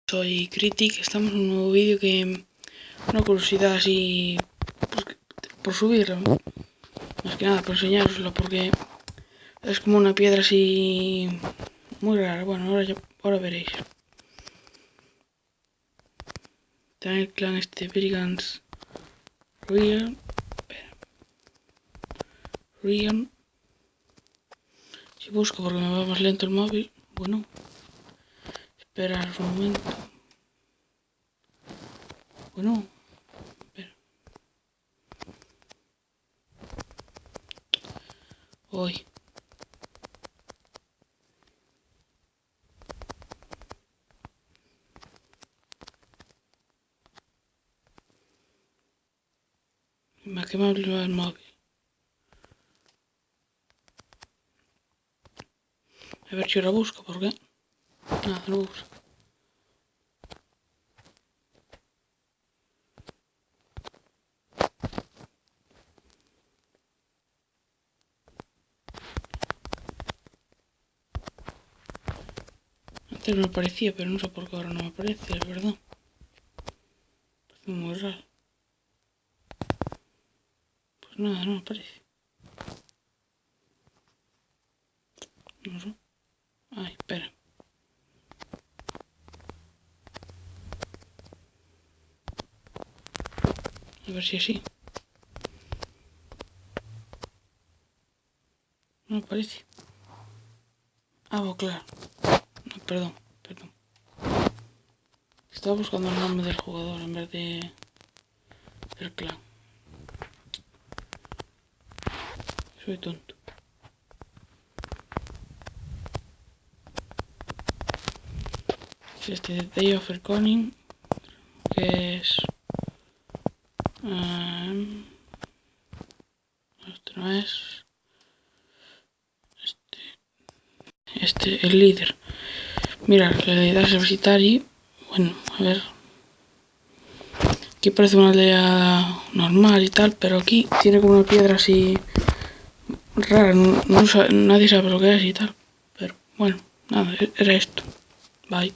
Soy Critic, estamos en un nuevo vídeo que una curiosidad así pues, por subirlo, más que nada por enseñároslo, porque es como una piedra así muy rara. Bueno, ahora veréis. Está en el clan este Brigands Realm. Si busco porque me va más lento el móvil. Bueno, esperar un momento. Bueno, espera. Hoy. Me ha quemado el móvil. A ver si ahora busco, ¿por qué? Nada, no busco. Antes me aparecía, pero no sé por qué ahora no me aparece, es verdad. Parece muy raro. Pues nada, no me aparece. No sé. Ay, espera. A ver si así. No me aparece. Ah, oh, claro. No, perdón. Estaba buscando el nombre del jugador en vez de del clan. Soy tonto. Es este de Day of Reckoning, que es... este no es... Este, el líder. Mira, le das a visitar y... Bueno, a ver... Aquí parece una aldea normal y tal, pero aquí tiene como una piedra así... rara, nadie sabe lo que es y tal. Pero bueno, nada, era esto. Bye.